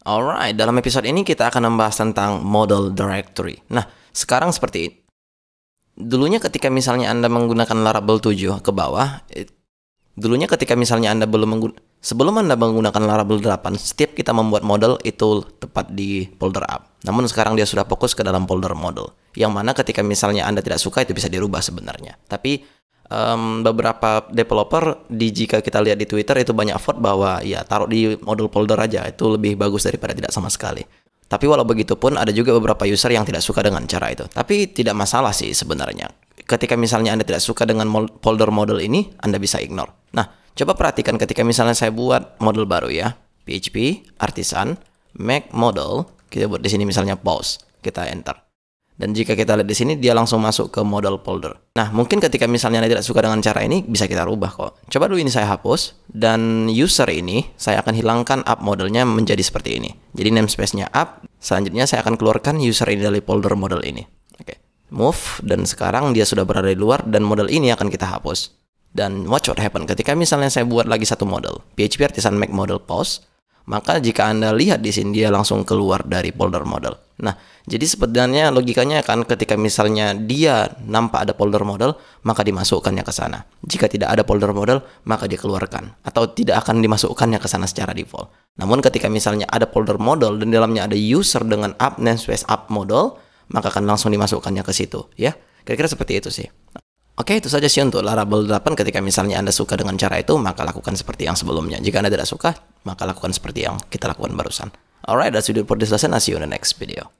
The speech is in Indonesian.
Alright, dalam episode ini kita akan membahas tentang model directory. Nah, sekarang seperti ini. Dulunya ketika misalnya Anda menggunakan Laravel 7 ke bawah, sebelum Anda menggunakan Laravel 8, setiap kita membuat model itu tepat di folder app. Namun sekarang dia sudah fokus ke dalam folder model. Yang mana ketika misalnya Anda tidak suka itu bisa dirubah sebenarnya. Tapi beberapa developer jika kita lihat di Twitter itu banyak vote bahwa ya taruh di model folder aja itu lebih bagus daripada tidak sama sekali. Tapi walau begitu pun ada juga beberapa user yang tidak suka dengan cara itu. Tapi tidak masalah sih sebenarnya. Ketika misalnya Anda tidak suka dengan folder model ini, Anda bisa ignore. Nah, coba perhatikan ketika misalnya saya buat model baru ya. PHP, Artisan, make model, kita buat di sini misalnya pause, kita enter. Dan jika kita lihat di sini, dia langsung masuk ke model folder. Nah, mungkin ketika misalnya Anda tidak suka dengan cara ini, bisa kita rubah kok. Coba dulu ini saya hapus, dan user ini, saya akan hilangkan app modelnya menjadi seperti ini. Jadi namespace-nya app, selanjutnya saya akan keluarkan user ini dari folder model ini. Oke, move, dan sekarang dia sudah berada di luar, dan model ini akan kita hapus. Dan watch what happen, ketika misalnya saya buat lagi satu model, PHP Artisan make model pause, maka jika Anda lihat di sini, dia langsung keluar dari folder model. Nah, jadi sebenarnya logikanya kan ketika misalnya dia nampak ada folder model, maka dimasukkannya ke sana. Jika tidak ada folder model, maka dikeluarkan. Atau tidak akan dimasukkannya ke sana secara default. Namun ketika misalnya ada folder model dan dalamnya ada user dengan app namespace app model, maka akan langsung dimasukkannya ke situ. Ya, kira-kira seperti itu sih. Oke, itu saja sih untuk Laravel 8. Ketika misalnya Anda suka dengan cara itu, maka lakukan seperti yang sebelumnya. Jika Anda tidak suka, maka lakukan seperti yang kita lakukan barusan. Alright, that's it for this lesson. I'll see you in the next video.